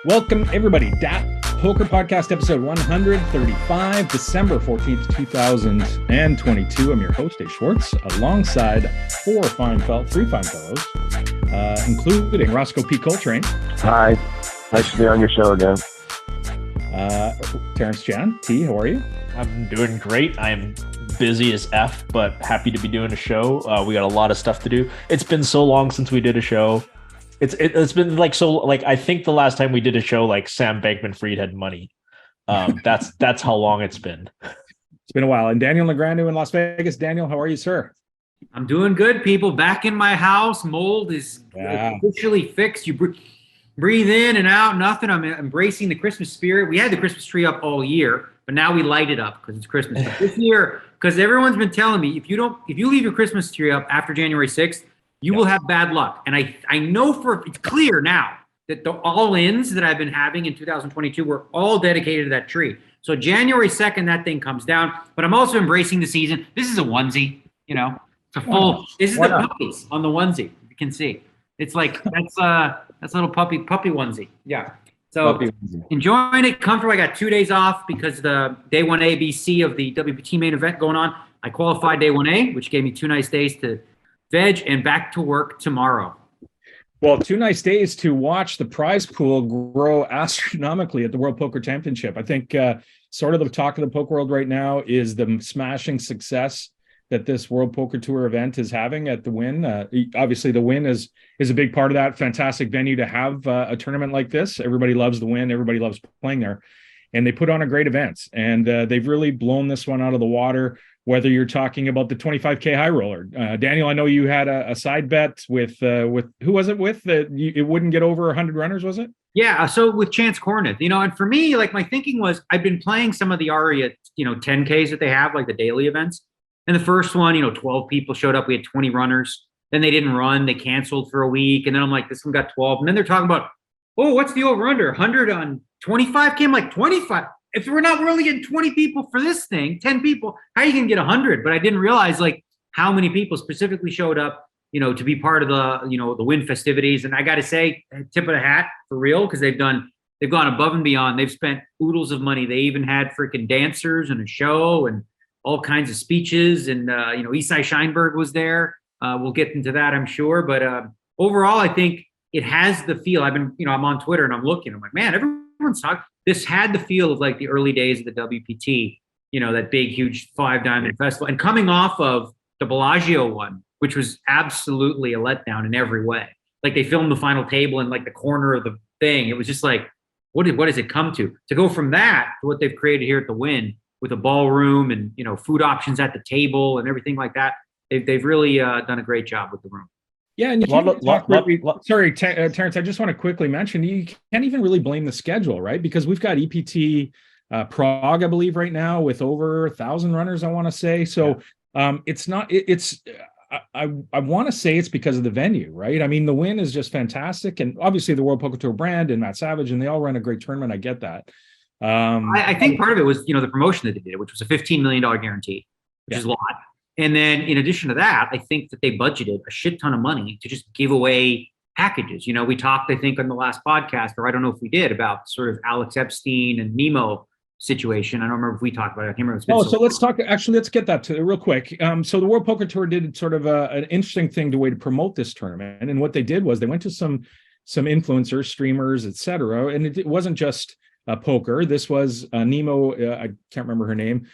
Welcome, everybody. DAT Poker Podcast, episode 135, December 14th, 2022. I'm your host, Dave Schwartz, alongside three fine fellows, including Roscoe P. Coltrane. Hi. Nice to be on your show again. Terrence Jan. T, how are you? I'm doing great. I'm busy as F, but happy to be doing a show. We got a lot of stuff to do. It's been so long since we did a show. It's been like I think the last time we did a show, like Sam Bankman-Fried had money. That's how long it's been. It's been a while. And Daniel Negreanu in Las Vegas. Daniel, how are you, sir? I'm doing good, people. Back in my house. Mold is officially fixed. You breathe in and out, nothing. I'm embracing the Christmas spirit. We had the Christmas tree up all year, but now we light it up because it's Christmas. But this year, because everyone's been telling me, if you leave your Christmas tree up after January 6th, you will have bad luck. And I know it's clear now that the all-ins that I've been having in 2022 were all dedicated to that tree. So January 2nd, that thing comes down. But I'm also embracing the season. This is a onesie, it's a full. This is the puppies on the onesie. You can see. It's like that's a little puppy onesie. Yeah. So enjoying it, comfortable. I got 2 days off because the day 1A BC of the WPT main event going on. I qualified day 1A, which gave me 2 nice days to veg and back to work tomorrow. Well, 2 nice days to watch the prize pool grow astronomically at the World Poker Championship. I think sort of the talk of the poker world right now is the smashing success that this World Poker Tour event is having at the Wynn. Obviously, the Wynn is a big part of that. Fantastic venue to have a tournament like this. Everybody loves the Wynn. Everybody loves playing there. And they put on a great event. And they've really blown this one out of the water, whether you're talking about the 25K high roller. Daniel, I know you had a side bet with who was it with? That it wouldn't get over 100 runners, was it? Yeah, so with Chance Corneth, and for me, like my thinking was I've been playing some of the Aria, 10Ks that they have, like the daily events. And the first one, 12 people showed up. We had 20 runners. Then they didn't run. They canceled for a week. And then I'm like, this one got 12. And then they're talking about, oh, what's the over-under? 100 on 25K? I'm like, 25? If we're only getting 20 people for this thing, 10 people, how are you going to get 100? But I didn't realize, like, how many people specifically showed up, to be part of the, the Wynn festivities. And I got to say, tip of the hat for real, because they've gone above and beyond. They've spent oodles of money. They even had freaking dancers and a show and all kinds of speeches, and Isai Scheinberg was there. We'll get into that, I'm sure. But overall, I think it has the feel. I've been, I'm on Twitter and I'm looking. I'm like, man, everyone's talking. This had the feel of like the early days of the WPT. That big, huge 5-diamond festival, and coming off of the Bellagio one, which was absolutely a letdown in every way. Like they filmed the final table in like the corner of the thing. It was just like, what does it come to? To go from that to what they've created here at the Wynn, with a ballroom and, food options at the table and everything like that. They've really done a great job with the room. Yeah. And sorry, Terrence, I just want to quickly mention, you can't even really blame the schedule, right? Because we've got EPT Prague, I believe, right now with over 1,000 runners, I want to say. So it's not, I want to say it's because of the venue, right? I mean, the Wynn is just fantastic. And obviously the World Poker Tour brand and Matt Savage, and they all run a great tournament. I get that. I think part of it was, the promotion that they did, which was a $15 million guarantee, which is a lot. And then in addition to that, I think that they budgeted a shit ton of money to just give away packages. We talked, I think, on the last podcast, or I don't know if we did, about sort of Alex Epstein and Nemo situation. I don't remember if we talked about it. I can't remember. So let's talk. Actually, let's get that to real quick. So the World Poker Tour did sort of an interesting thing, the way to promote this tournament. And what they did was they went to some influencers, streamers, etc. And it wasn't just poker. This was Nemo. I can't remember her name.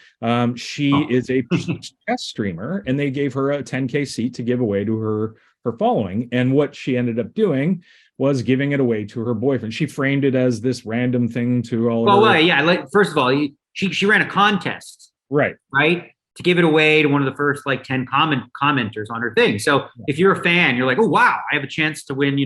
She is a chess streamer, and they gave her a 10K seat to give away to her following. And what she ended up doing was giving it away to her boyfriend. She framed it as this random thing to all. Well, yeah. Like, first of all, she ran a contest, right, to give it away to one of the first 10 commenters on her thing. So if you're a fan, you're like, oh wow, I have a chance to win,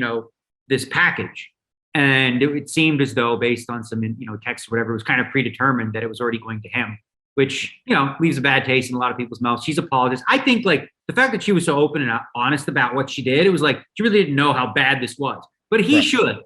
this package. And it seemed as though, based on some, text or whatever, it was kind of predetermined that it was already going to him, which, leaves a bad taste in a lot of people's mouths. She's apologized. I think, the fact that she was so open and honest about what she did, it was like she really didn't know how bad this was. But he should.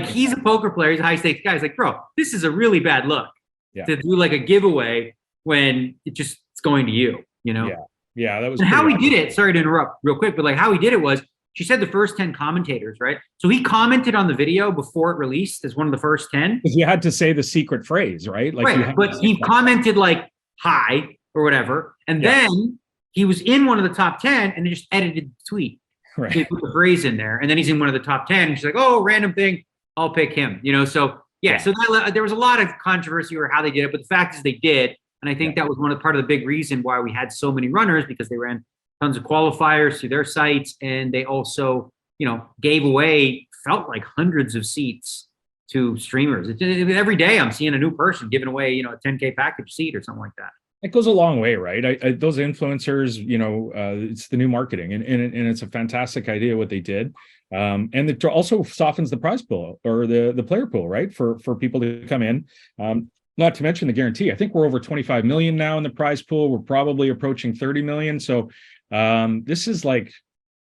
He's a poker player. He's a high-stakes guy. He's like, bro, this is a really bad look to do a giveaway when it's going to you, Yeah, that was. And how he did it, sorry to interrupt real quick, but how he did it was she said the first 10 commentators, right? So he commented on the video before it released as one of the first 10. Because you had to say the secret phrase, right? Like, right, but he commented like hi or whatever, and then he was in one of the top 10, and they just edited the tweet. Right. They put the phrase in there, and then he's in one of the top 10. And she's like, "Oh, random thing, I'll pick him." So so there was a lot of controversy over how they did it, but the fact is they did, and I think that was part of the big reason why we had so many runners, because they ran tons of qualifiers through their sites, and they also gave away, felt like, hundreds of seats to streamers. Every day I'm seeing a new person giving away a 10K package seat or something like that. It goes a long way, right? Those influencers, it's the new marketing, and it's a fantastic idea what they did, and it also softens the prize pool or the player pool, right? For people to come in. Not to mention the guarantee. I think we're over 25 million now in the prize pool. We're probably approaching 30 million. So this is like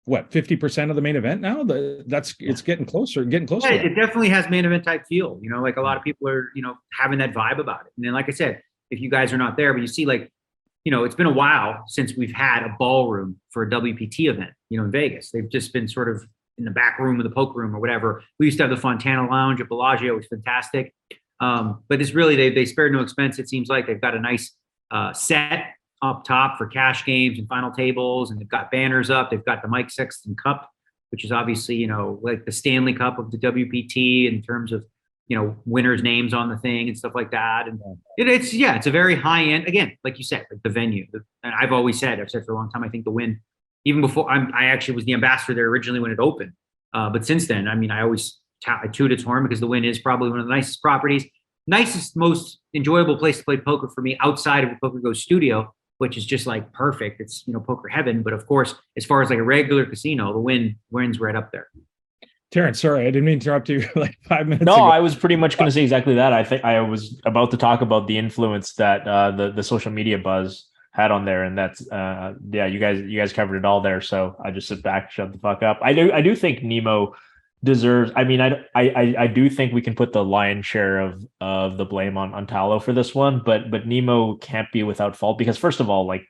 what, 50% of the main event now? It's getting closer. Yeah, it definitely has main event type feel. Like a lot of people are having that vibe about it. And then, like I said, if you guys are not there, but you see, like, it's been a while since we've had a ballroom for a WPT event, in Vegas. They've just been sort of in the back room of the poker room or whatever. We used to have the Fontana Lounge at Bellagio, which was fantastic. But it's really, they spared no expense. It seems like they've got a nice set up top for cash games and final tables, and they've got banners up. They've got the Mike Sexton Cup, which is obviously, like the Stanley Cup of the WPT in terms of, winners' names on the thing and stuff like that. And it's a very high end, again, like you said, like the venue. And I've said for a long time, I think the Wynn, even before I actually was the ambassador there originally when it opened. But since then, I mean, I toot its horn because the Wynn is probably one of the nicest properties, nicest, most enjoyable place to play poker for me outside of the Poker Go studio, which is just like perfect. It's, poker heaven. But of course, as far as like a regular casino, the Wynn's right up there. Terrence, sorry, I didn't mean to interrupt you like 5 minutes ago. No, I was pretty much going to say exactly that. I think I was about to talk about the influence that the social media buzz had on there, and that's you guys covered it all there. So I just sit back, shut the fuck up. I do think Nemo deserves. I mean, I do think we can put the lion's share of the blame on Thallo for this one, but Nemo can't be without fault, because first of all, like,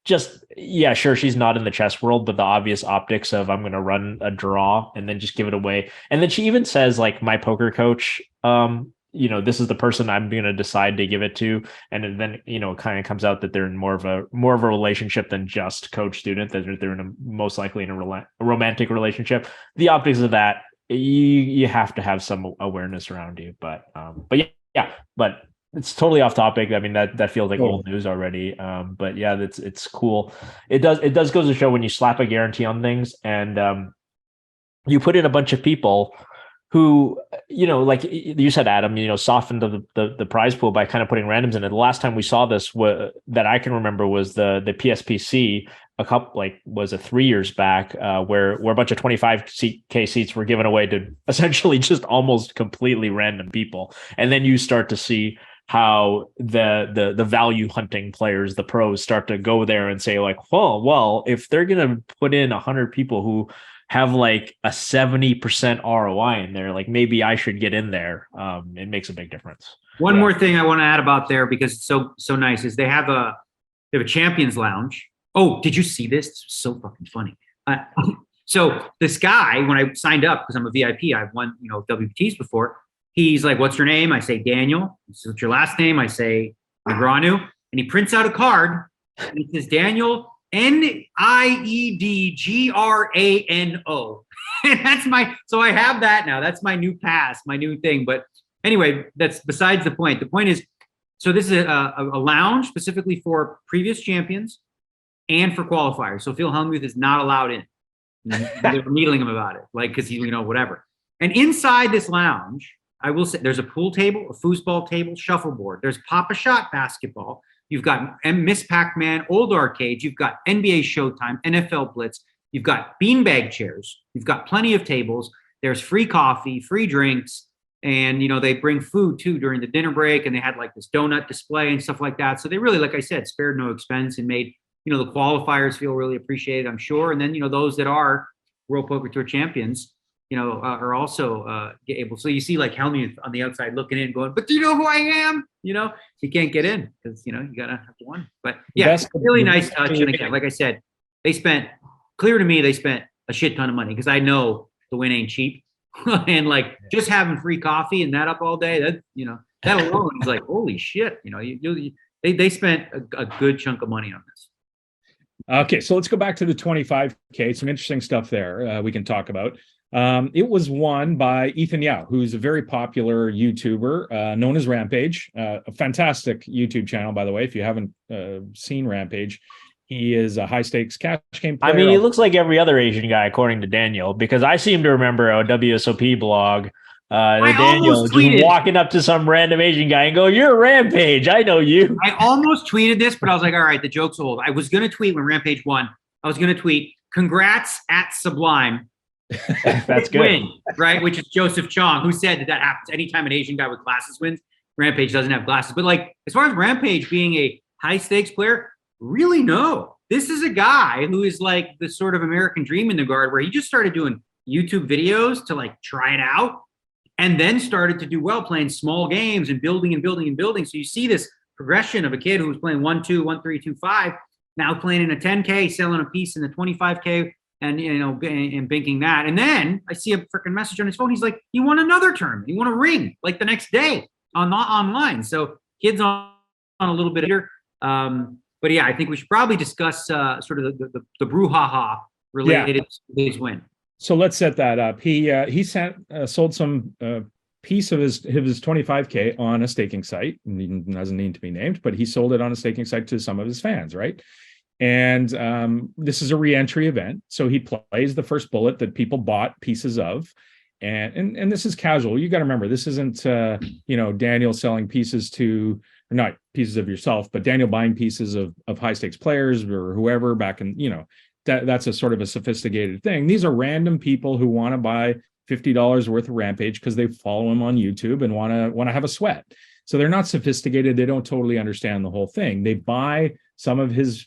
sure, she's not in the chess world, but the obvious optics of I'm going to run a draw and then just give it away. And then she even says, like, my poker coach, this is the person I'm going to decide to give it to. And then, it kind of comes out that they're in more of a relationship than just coach student, that they're most likely in a romantic relationship. The optics of that, you have to have some awareness around you, but it's totally off topic. I mean, that feels like old news already. But yeah, it's cool. It does go to show when you slap a guarantee on things, and you put in a bunch of people who, like you said, Adam, softened the prize pool by kind of putting randoms in it. The last time we saw this that I can remember was the PSPC was 3 years back, where a bunch of 25K seats were given away to essentially just almost completely random people. And then you start to see how the value hunting players, the pros, start to go there and say, like, well, if they're going to put in 100 people who have like a 70% ROI in there, like, maybe I should get in there. It makes a big difference. One more thing I want to add about there, because it's so nice, is they have a champions lounge. Oh, did you see this? It's so fucking funny. So this guy, when I signed up, because I'm a VIP, I've won, WPTs before. He's like, "What's your name?" I say, "Daniel." He says, "What's your last name?" I say, "Negreanu." And he prints out a card, and it says, "Daniel, Niedgrano." And so I have that now. That's my new pass, my new thing. But anyway, that's besides the point. The point is, so this is a lounge specifically for previous champions and for qualifiers. So Phil Hellmuth is not allowed in. They were needling him about it, like, because he, whatever. And inside this lounge, I will say, there's a pool table, a foosball table, shuffleboard. There's Pop-A-Shot basketball. You've got Miss Pac-Man, old arcades. You've got NBA Showtime, NFL Blitz. You've got beanbag chairs. You've got plenty of tables. There's free coffee, free drinks. And, they bring food too during the dinner break. And they had like this donut display and stuff like that. So they really, like I said, spared no expense and made, the qualifiers feel really appreciated, I'm sure. And then, those that are World Poker Tour champions, are also able. So you see like Hellmuth on the outside looking in going, "But do you know who I am?" You can't get in because, you got to have one. But yeah, really nice touch. And again, like I said, they spent a shit ton of money because I know the win ain't cheap. And like just having free coffee and that up all day, that, that alone is like, holy shit, they spent a good chunk of money on this. Okay, so let's go back to the 25K. Some interesting stuff there we can talk about. It was won by Ethan Yau, who's a very popular YouTuber known as Rampage, a fantastic YouTube channel, by the way. If you haven't seen Rampage, he is a high stakes cash game player. I mean, he looks like every other Asian guy, according to Daniel, because I seem to remember a WSOP blog. Daniel just walking up to some random Asian guy and go, "You're a Rampage. I know you." I almost tweeted this, but I was like, all right, the joke's old. I was going to tweet when Rampage won. I was going to tweet, "Congrats at Sublime." That's good. Win, right? Which is Joseph Chong, who said that happens anytime an Asian guy with glasses wins. Rampage doesn't have glasses. But like, as far as Rampage being a high stakes player, really no. This is a guy who is like the sort of American dream in the guard where he just started doing YouTube videos to like try it out and then started to do well playing small games and building and building and building. So you see this progression of a kid who was playing 1-2, 1-3, 2-5, now playing in a 10K, selling a piece in the 25K and, and banking that. And then I see a freaking message on his phone. He's like, he won another tournament. He won a ring like the next day online. So kids on a little bit later. But yeah, I think we should probably discuss sort of the brouhaha related to his win. So let's set that up. He sold some piece of his 25K on a staking site. It doesn't need to be named, but he sold it on a staking site to some of his fans, right? And this is a re-entry event. So he plays the first bullet that people bought pieces of. And this is casual. You got to remember, this isn't Daniel selling pieces to, or not pieces of yourself, but Daniel buying pieces of high stakes players or whoever back in, that's a sort of a sophisticated thing. These are random people who want to buy $50 worth of Rampage because they follow him on YouTube and want to have a sweat. So they're not sophisticated. They don't totally understand the whole thing. They buy some of his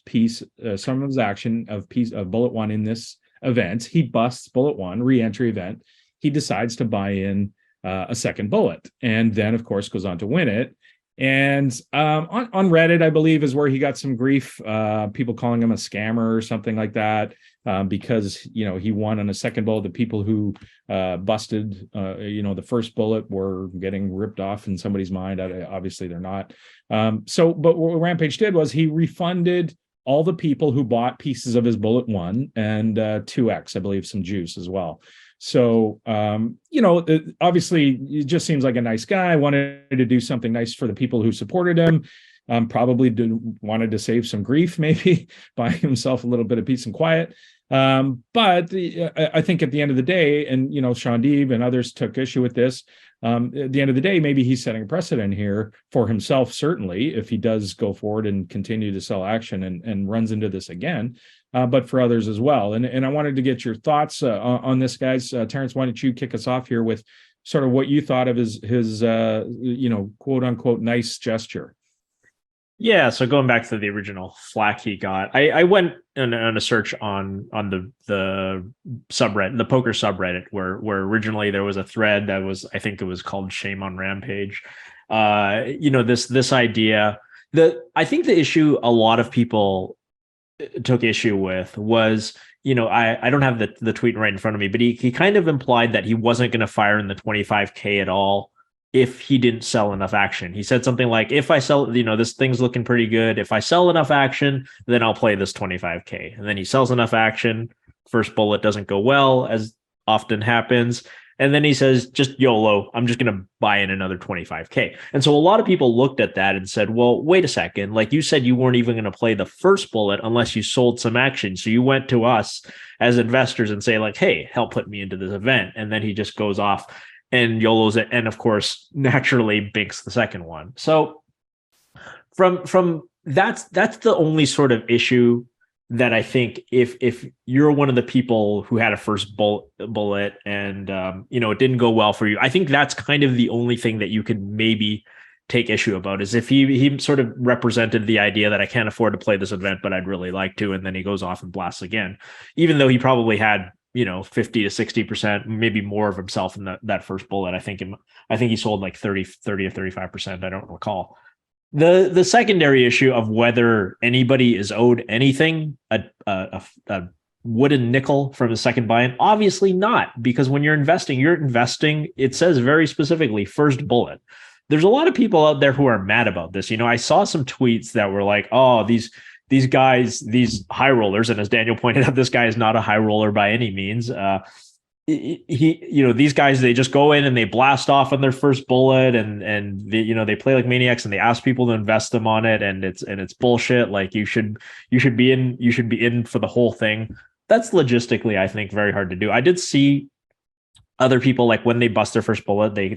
some of his action of bullet one in this event. He busts bullet one, re-entry event. He decides to buy in a second bullet, and then of course goes on to win it. And on Reddit, I believe, is where he got some grief. People calling him a scammer or something like that, because he won on a second bullet. The people who busted, the first bullet were getting ripped off in somebody's mind. Obviously, they're not. But what Rampage did was he refunded all the people who bought pieces of his bullet one and 2x, I believe, some juice as well. So, obviously, it just seems like a nice guy, wanted to do something nice for the people who supported him, probably wanted to save some grief, maybe buying himself a little bit of peace and quiet. But I think at the end of the day, and, Sean Deeb and others took issue with this, at the end of the day, maybe he's setting a precedent here for himself, certainly, if he does go forward and continue to sell action and runs into this again. But for others as well. And I wanted to get your thoughts on this, guys. Terrence, why don't you kick us off here with sort of what you thought of his quote unquote nice gesture? Yeah, so going back to the original flack he got, I went on a search on the subreddit, the poker subreddit, where originally there was a thread that was, I think it was called "Shame on Rampage." This idea that I think the issue a lot of people took issue with was, I don't have the tweet right in front of me, but he kind of implied that he wasn't going to fire in the 25K at all if he didn't sell enough action. He said something like, if I sell, this thing's looking pretty good. If I sell enough action, then I'll play this 25K. And then he sells enough action. First bullet doesn't go well, as often happens. And then he says, just YOLO, I'm just going to buy in another 25K. And so a lot of people looked at that and said, well, wait a second. Like you said, you weren't even going to play the first bullet unless you sold some action. So you went to us as investors and say like, hey, help put me into this event. And then he just goes off and YOLOs it. And of course, naturally binks the second one. So from that's the only sort of issue that I think if you're one of the people who had a first bullet and it didn't go well for you, I think that's kind of the only thing that you could maybe take issue about, is if he sort of represented the idea that I can't afford to play this event, but I'd really like to, and then he goes off and blasts again, even though he probably had 50 to 60%, maybe more of himself in that first bullet. I think he sold like 30 or 35%. I don't recall. The secondary issue of whether anybody is owed anything, a wooden nickel from a second buy-in? Obviously not, because when you're investing, it says very specifically first bullet. There's a lot of people out there who are mad about this. I saw some tweets that were like, oh, these guys, these high rollers, and as Daniel pointed out, this guy is not a high roller by any means. These guys, they just go in and they blast off on their first bullet, and they play like maniacs, and they ask people to invest them on it, and it's bullshit. Like you should be in for the whole thing. That's logistically, I think, very hard to do. I did see other people, like when they bust their first bullet, they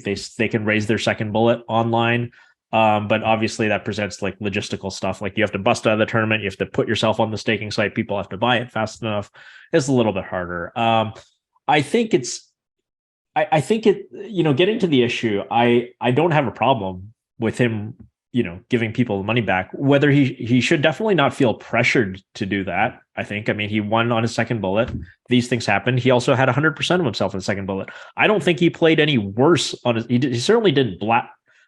can raise their second bullet online. But obviously that presents like logistical stuff. Like you have to bust out of the tournament. You have to put yourself on the staking site. People have to buy it fast enough. It's a little bit harder. I think getting to the issue, I don't have a problem with him, giving people the money back. Whether he should definitely not feel pressured to do that. I mean, he won on his second bullet. These things happened. He also had 100% of himself in the second bullet. I don't think he played any worse on his, he certainly didn't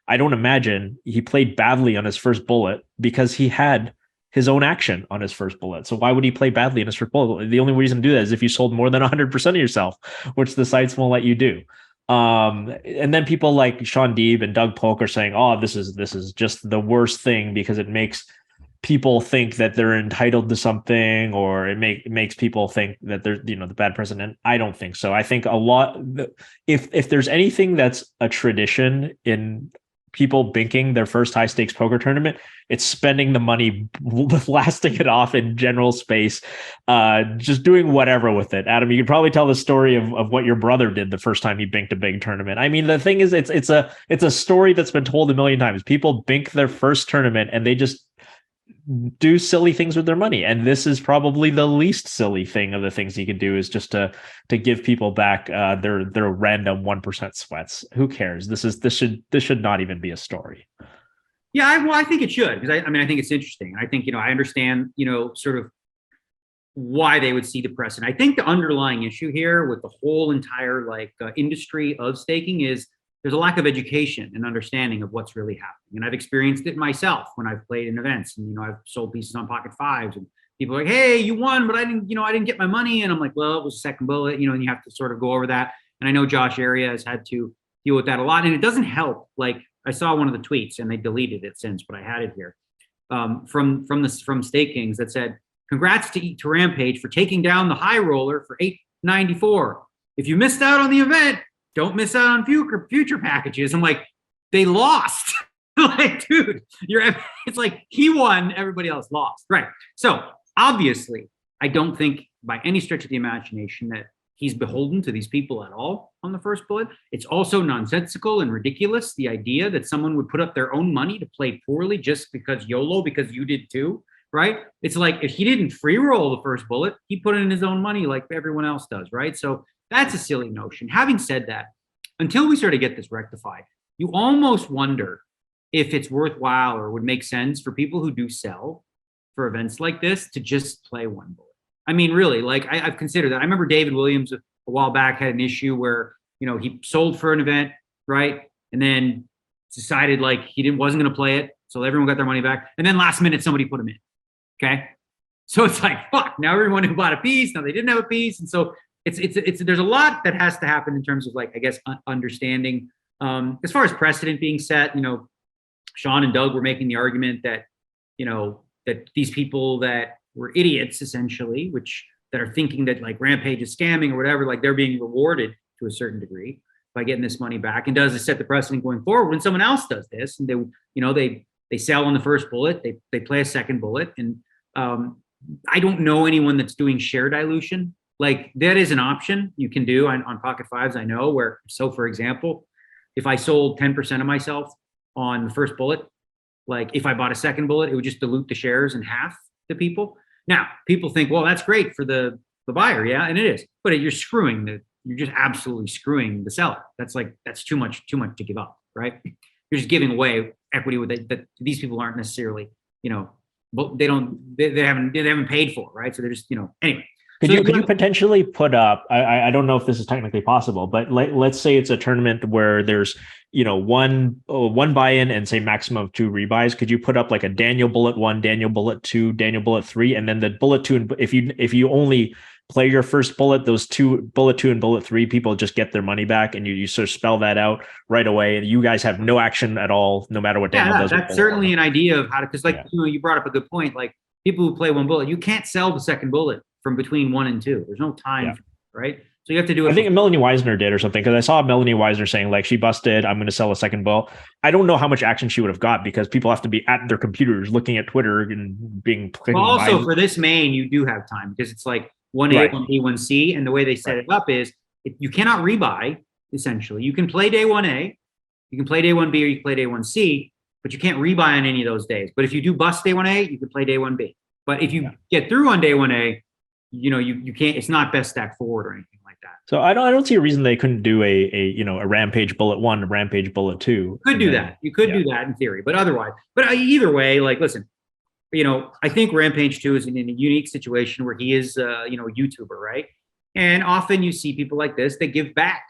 I don't imagine he played badly on his first bullet, because he had his own action on his first bullet. So why would he play badly in his first bullet? The only reason to do that is if you sold more than 100% of yourself, which the sites won't let you do. And then people like Sean Deeb and Doug Polk are saying, oh, this is just the worst thing because it makes people think that they're entitled to something, or it makes people think that they're, the bad president. I don't think so. I think if there's anything that's a tradition in people binking their first high stakes poker tournament, it's spending the money, blasting it off in general space, just doing whatever with it. Adam, you could probably tell the story of what your brother did the first time he binked a big tournament. I mean, the thing is, it's a story that's been told a million times. People bink their first tournament and they just do silly things with their money, and this is probably the least silly thing of the things he could do, is just to give people back their random 1% sweats. Who cares? This should not even be a story. Yeah, I think it should, because I think it's interesting. I think I understand sort of why they would see the precedent. I think the underlying issue here with the whole entire industry of staking is there's a lack of education and understanding of what's really happening. And I've experienced it myself when I've played in events, and, I've sold pieces on pocket fives, and people are like, hey, you won, but I didn't get my money. And I'm like, well, it was a second bullet, and you have to sort of go over that. And I know Josh Area has had to deal with that a lot, and it doesn't help. Like I saw one of the tweets and they deleted it since, but I had it here from Stake Kings that said, congrats to Rampage for taking down the high roller for 894. If you missed out on the event, don't miss out on future packages. I'm like, they lost. Like, dude, it's like he won, everybody else lost. Right. So obviously, I don't think by any stretch of the imagination that he's beholden to these people at all on the first bullet. It's also nonsensical and ridiculous, the idea that someone would put up their own money to play poorly just because YOLO, because you did too, right? It's like, if he didn't free roll the first bullet, he put in his own money like everyone else does, right? So that's a silly notion. Having said that, until we sort of get this rectified, you almost wonder if it's worthwhile or would make sense for people who do sell for events like this to just play one bullet. I mean, really, like I've considered that. I remember David Williams a while back had an issue where, he sold for an event, right? And then decided like he wasn't going to play it. So everyone got their money back. And then last minute, somebody put him in. Okay. So it's like, fuck, now everyone who bought a piece, now they didn't have a piece. And so it's there's a lot that has to happen in terms of understanding. As far as precedent being set, Sean and Doug were making the argument that, that these people that were idiots essentially, that are thinking that like Rampage is scamming or whatever, like they're being rewarded to a certain degree by getting this money back. And does it set the precedent going forward when someone else does this and they sell on the first bullet, they play a second bullet. And I don't know anyone that's doing share dilution. Like that is an option you can do on pocket fives. I know where, so for example, if I sold 10% of myself on the first bullet, like if I bought a second bullet, it would just dilute the shares in half to people. Now people think, well, that's great for the buyer. Yeah. And it is, but you're just absolutely screwing the seller. That's too much to give up. Right. You're just giving away equity that these people aren't necessarily, but they haven't paid for. Right. So they're just, anyway. Could you potentially put up? I don't know if this is technically possible, but let's say it's a tournament where there's one buy-in and say maximum of 2 rebuys. Could you put up like a Daniel Bullet 1, Daniel Bullet 2, Daniel Bullet 3, and then the Bullet 2? And if you only play your first bullet, those Bullet 2 and Bullet 3 people just get their money back, and you sort of spell that out right away, and you guys have no action at all, no matter what Daniel does. That's certainly an idea of how to, because you brought up a good point. Like people who play one bullet, you can't sell the second bullet from between 1 and 2. There's no time, right? So you have to do it. I think Melanie Weisner did or something, because I saw Melanie Weisner saying like she busted, I'm going to sell a second bullet. I don't know how much action she would have got, because people have to be at their computers looking at Twitter and being. Well, also for this main, you do have time, because it's like 1A, 1B, 1C, and the way they set it up is you cannot rebuy. Essentially, you can play day 1A, you can play day 1B, or you can play day 1C, but you can't rebuy on any of those days. But if you do bust day 1A, you can play day 1B. But if you get through on day 1A, you can't. It's not best stack forward or anything like that. So I don't see a reason they couldn't do a Rampage Bullet 1, a Rampage Bullet 2. You could do that. You could do that in theory, but otherwise. But either way, like, listen, I think Rampage 2 is in a unique situation where he is, a YouTuber, right? And often you see people like this that give back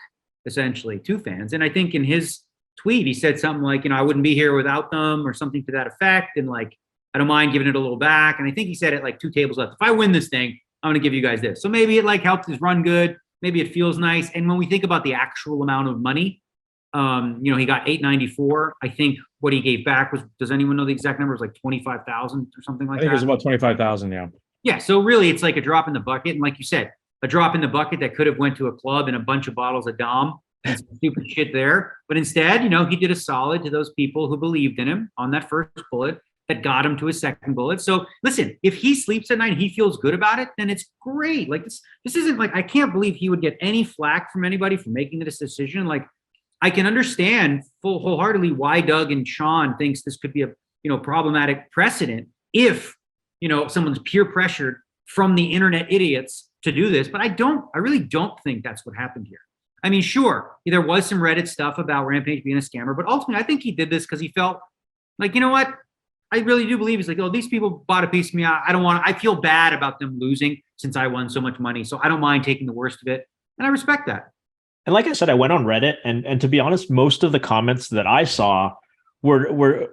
essentially to fans. And I think in his tweet, he said something like, I wouldn't be here without them, or something to that effect. And like, I don't mind giving it a little back. And I think he said it like 2 tables left. If I win this thing, I'm going to give you guys this. So maybe it like helped his run good. Maybe it feels nice. And when we think about the actual amount of money, he got $894. I think what he gave back was, does anyone know the exact number? It was like 25,000 or something like that. I think it was about 25,000. Yeah. Yeah. So really it's like a drop in the bucket. And like you said, a drop in the bucket that could have went to a club and a bunch of bottles of Dom and some stupid shit there. But instead, he did a solid to those people who believed in him on that first bullet that got him to his second bullet. So listen, if he sleeps at night and he feels good about it, then it's great. Like this isn't like, I can't believe he would get any flack from anybody for making this decision. Like I can understand wholeheartedly why Doug and Sean thinks this could be a problematic precedent if, someone's peer pressured from the internet idiots to do this. But I really don't think that's what happened here. I mean, sure, there was some Reddit stuff about Rampage being a scammer, but ultimately I think he did this because he felt like, you know what? I really do believe he's like, these people bought a piece of me. I feel bad about them losing since I won so much money. So I don't mind taking the worst of it. And I respect that. And like I said, I went on Reddit, and to be honest, most of the comments that I saw were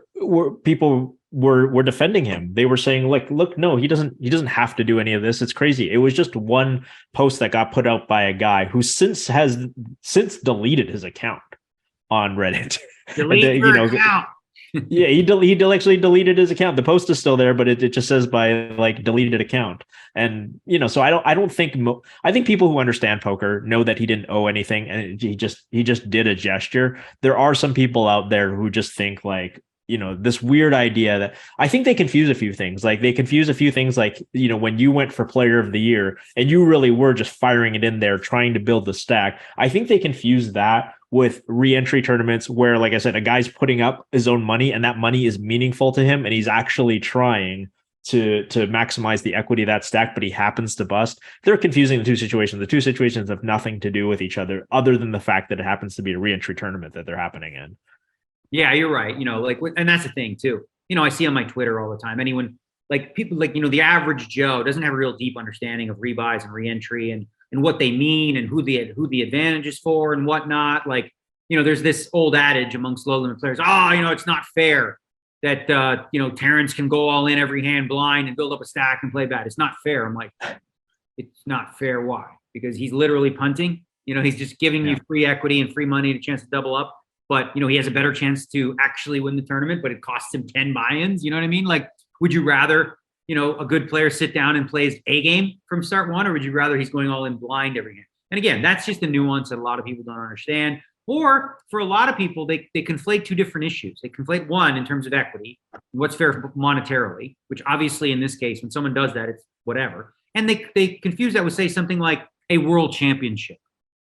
people were defending him. They were saying like, look, no, he doesn't have to do any of this. It's crazy. It was just one post that got put out by a guy who has since deleted his account on Reddit. Delete your account. Yeah, he actually deleted his account. The post is still there, but it just says by like deleted account. And so I don't think I think people who understand poker know that he didn't owe anything, and he just did a gesture. There are some people out there who just think like, this weird idea that I think they confuse a few things. Like they confuse a few things, like, when you went for player of the year and you really were just firing it in there, trying to build the stack. I think they confuse that with re-entry tournaments where, like I said, a guy's putting up his own money and that money is meaningful to him and he's actually trying to maximize the equity of that stack, but he happens to bust. They're confusing the two situations. The two situations have nothing to do with each other than the fact that it happens to be a re-entry tournament that they're happening in. Yeah, you're right. And that's the thing too. I see on my Twitter all the time, anyone like people like, the average Joe doesn't have a real deep understanding of rebuys and re-entry and what they mean and who the advantage is for and whatnot. Like, there's this old adage amongst low limit players. It's not fair that, Terrence can go all in every hand blind and build up a stack and play bad. It's not fair. I'm like, it's not fair. Why? Because he's literally punting. He's just giving you free equity and free money and a chance to double up. But, he has a better chance to actually win the tournament, but it costs him 10 buy-ins. You know what I mean? Like, would you rather, a good player sit down and plays a game from start one, or would you rather he's going all in blind every game? And again, that's just the nuance that a lot of people don't understand. Or for a lot of people, they conflate two different issues. They conflate one in terms of equity, what's fair monetarily, which obviously in this case, when someone does that, it's whatever. And they confuse that with, say, something like a world championship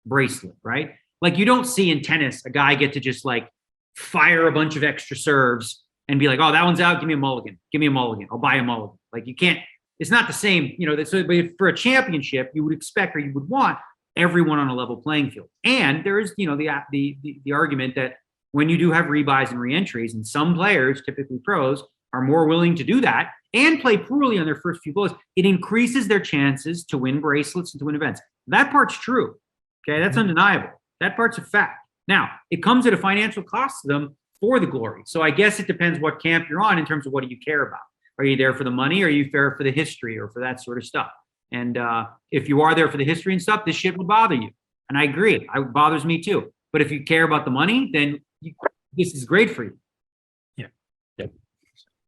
bracelet, right? Like you don't see in tennis a guy get to just like fire a bunch of extra serves and be like, oh, that one's out. Give me a mulligan. Give me a mulligan. I'll buy a mulligan. Like you can't, it's not the same, so but for a championship, you would expect, or you would want everyone on a level playing field. And there is, the argument that when you do have rebuys and reentries, and some players, typically pros, are more willing to do that and play poorly on their first few blows, it increases their chances to win bracelets and to win events. That part's true. Okay, that's undeniable. That part's a fact. Now, it comes at a financial cost to them for the glory. So I guess it depends what camp you're on in terms of what do you care about. Are you there for the money, or are you there for the history or for that sort of stuff? And if you are there for the history and stuff, this shit would bother you. And I agree. It bothers me too. But if you care about the money, then this is great for you.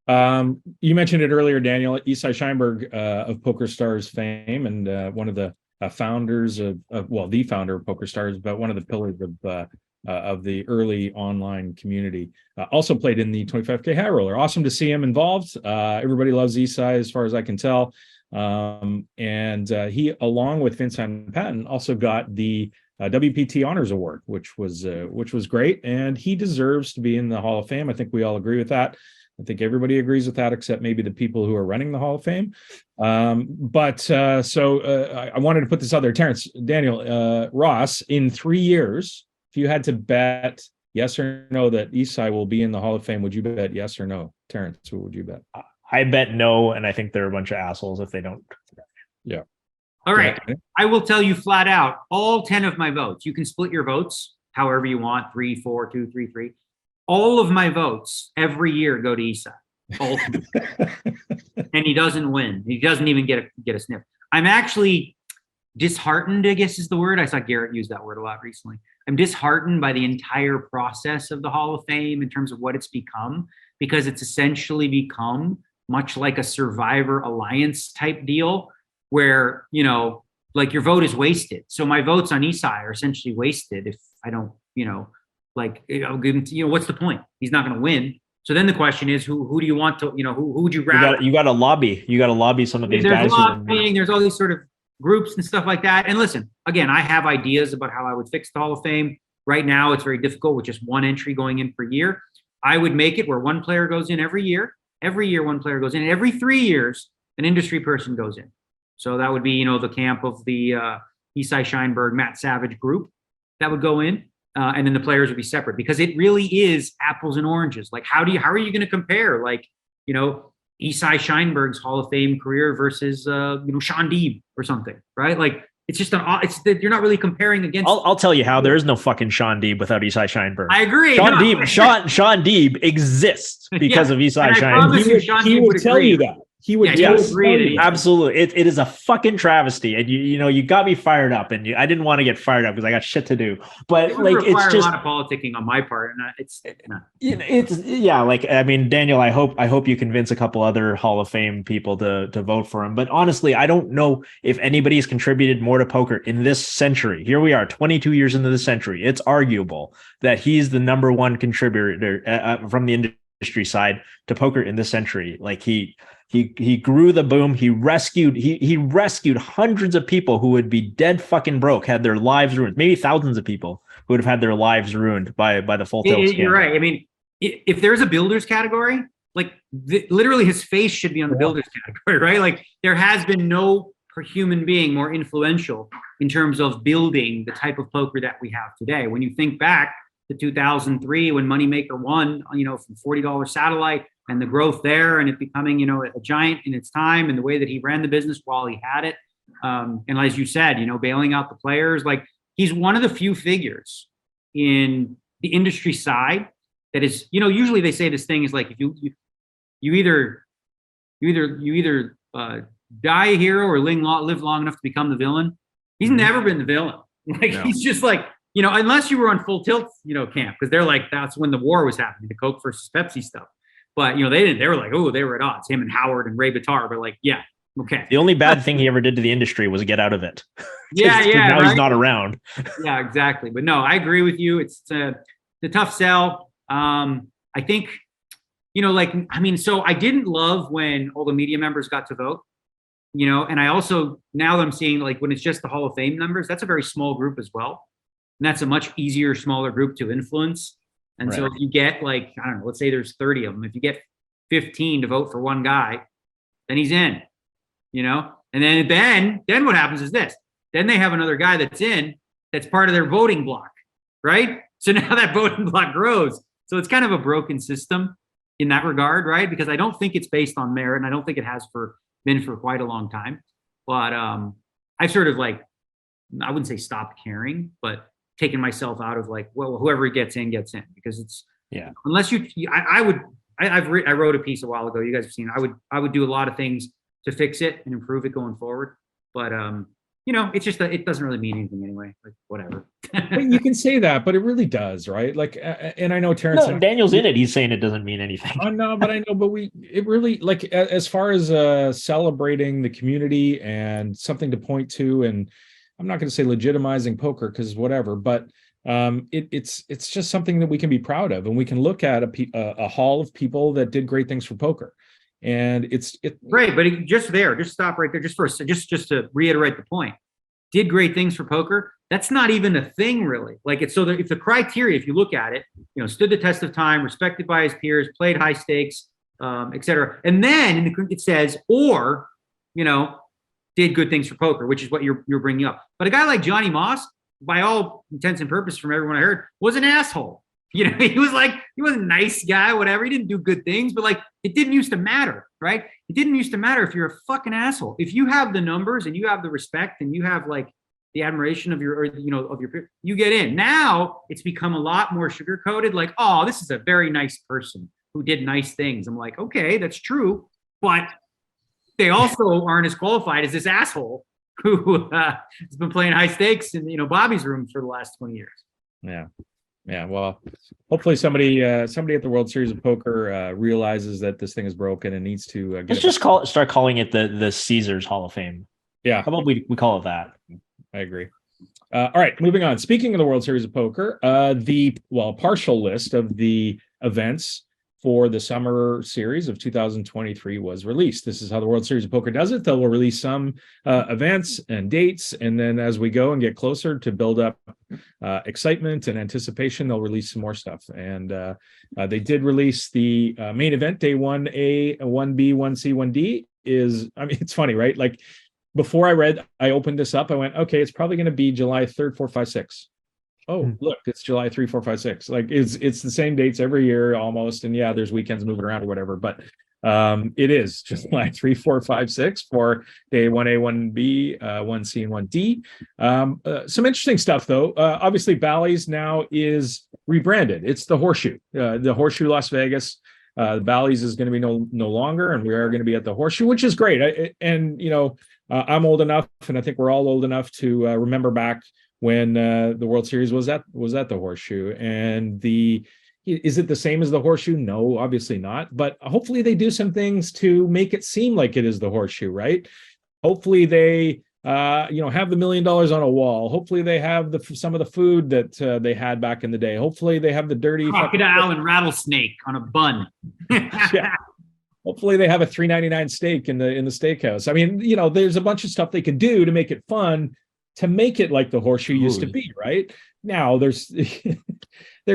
You mentioned it earlier, Daniel. Isai Scheinberg of PokerStars fame, and one of the founders the founder of PokerStars, but one of the pillars of the early online community. Also played in the 25K High Roller. Awesome to see him involved. Everybody loves Isai, as far as I can tell. And he, along with Vince Van Patten, also got the WPT Honors Award, which was great, and he deserves to be in the Hall of Fame. I think we all agree with that. I think everybody agrees with that, except maybe the people who are running the Hall of Fame. I wanted to put this out there. Terrence, Daniel, Ross, in 3 years, if you had to bet yes or no that Isai will be in the Hall of Fame, would you bet yes or no? Terrence, what would you bet? I bet no, and I think they're a bunch of assholes if they don't. Yeah. All right. I will tell you flat out, all 10 of my votes, you can split your votes however you want, 3, 4, 2, 3, 3. All of my votes every year go to Isai. And he doesn't win. He doesn't even get a sniff. I'm actually disheartened, I guess is the word. I saw Garrett use that word a lot recently. I'm disheartened by the entire process of the Hall of Fame in terms of what it's become, because it's essentially become much like a Survivor Alliance type deal where, like your vote is wasted. So my votes on Isai are essentially wasted if I don't, I'll give him, what's the point? He's not going to win. So then the question is, who do you want to, who would you rather? You got to lobby. You got to lobby some of these guys. There's all these sort of groups and stuff like that. And listen, again, I have ideas about how I would fix the Hall of Fame. Right now, it's very difficult with just one entry going in per year. I would make it where one player goes in every year. Every year, one player goes in. And every 3 years, an industry person goes in. So that would be, the camp of the Isai Scheinberg, Matt Savage group that would go in. And then the players would be separate, because it really is apples and oranges. Like, how are you going to compare, Isai Scheinberg's Hall of Fame career versus, Sean Deeb or something, right? Like, it's just you're not really comparing against. I'll tell you how. There is no fucking Sean Deeb without Isai Scheinberg. I agree. Sean Deeb exists because of Isai Scheinberg. He would tell you that. He would agree. Absolutely. It is a fucking travesty. And you got me fired up, and I didn't want to get fired up because I got shit to do. But it's just a lot of politicking on my part. And Daniel, I hope you convince a couple other Hall of Fame people to vote for him. But honestly, I don't know if anybody's contributed more to poker in this century. Here we are, 22 years into the century. It's arguable that he's the number one contributor from the industry side to poker in this century. Like he grew the boom. He rescued hundreds of people who would be dead fucking broke, had their lives ruined. Maybe thousands of people who would have had their lives ruined by the full tilt scandal. You're right. I mean, if there's a builders category, literally his face should be on the builders category, right? Like, there has been no human being more influential in terms of building the type of poker that we have today. When you think back to 2003, when Moneymaker won, from $40 satellite, and the growth there, and it becoming, a giant in its time, and the way that he ran the business while he had it. And as you said, bailing out the players, like, he's one of the few figures in the industry side that is, usually they say this thing is like, if you either die a hero or live long enough to become the villain. He's never been the villain. He's just like, unless you were on Full Tilt, camp, because they're like, that's when the war was happening, the Coke versus Pepsi stuff. But, they didn't. They were like, oh, they were at odds. Him and Howard and Ray Bitar were like, yeah, okay. The only bad thing he ever did to the industry was get out of it. Yeah. Now right? He's not around. Yeah, exactly. But no, I agree with you. It's a tough sell. I think, so I didn't love when all the media members got to vote, and I also, now that I'm seeing, when it's just the Hall of Fame members, that's a very small group as well. And that's a much easier, smaller group to influence. And so if you get let's say there's 30 of them. If you get 15 to vote for one guy, then he's in, and then what happens is this, then they have another guy that's part of their voting block, right? So now that voting block grows. So it's kind of a broken system. in that regard, right? Because I don't think it's based on merit, and I don't think it has been for quite a long time. But I've sort of like, I wouldn't say stopped caring, but taken myself out of like, well, whoever gets in, because it's unless I wrote a piece a while ago. You guys have seen it. I would do a lot of things to fix it and improve it going forward. But it's just that it doesn't really mean anything anyway. Like whatever. You can say that, but it really does, right? Like, and I know Terrence. No, Daniel's in it. He's saying it doesn't mean anything. I know, but it really, like, as far as celebrating the community and something to point to, and I'm not going to say legitimizing poker because whatever, but it's just something that we can be proud of, and we can look at a hall of people that did great things for poker. And it's right, but just stop right there, just to reiterate the point. Did great things for poker. That's not even a thing, really. Like it's if the criteria, if you look at it, stood the test of time, respected by his peers, played high stakes, etc. And then it says, or did good things for poker, which is what you're bringing up. But a guy like Johnny Moss, by all intents and purposes, from everyone I heard, was an asshole. He was a nice guy, whatever. He didn't do good things, but like it didn't used to matter, right? It didn't used to matter if you're a fucking asshole. If you have the numbers and you have the respect and you have like the admiration of your peer, you get in. Now it's become a lot more sugar coated. Like, oh, this is a very nice person who did nice things. I'm like, okay, that's true, but they also aren't as qualified as this asshole who has been playing high stakes in Bobby's room for the last 20 years. Yeah, well, hopefully somebody at the World Series of Poker realizes that this thing is broken and needs to let's just start calling it the Caesars Hall of Fame. Yeah, how about we call it that? I agree. All right, moving on. Speaking of the World Series of Poker, the partial list of the events for the summer series of 2023 was released. This is how the World Series of Poker does it. They'll release some events and dates, and then as we go and get closer to build up excitement and anticipation, they'll release some more stuff. And they did release the main event, day 1A, 1B, 1C, 1D it's funny, right? Like before I opened this up, I went, okay, it's probably going to be July 3rd, 4th, 5th, 6th. Oh, look, it's July 3, 4, 5, 6. Like it's the same dates every year almost. And yeah, there's weekends moving around or whatever, but it is July 3, 4, 5, 6 for day 1A, 1B, 1C, and 1D. Some interesting stuff though. Obviously Bally's now is rebranded. It's the Horseshoe, Las Vegas. Bally's is going to be no longer, and we are going to be at the Horseshoe, which is great. I'm old enough, and I think we're all old enough to remember back when the World Series was at the Horseshoe. And is it the same as the Horseshoe? No, obviously not. But hopefully they do some things to make it seem like it is the Horseshoe, right? Hopefully they have the $1 million on a wall. Hopefully they have some of the food that they had back in the day. Hopefully they have the dirty crocodile and rattlesnake on a bun. Yeah. Hopefully they have a $3.99 steak in the steakhouse. I mean, there's a bunch of stuff they could do to make it fun, to make it like the Horseshoe used to be, right? Now there's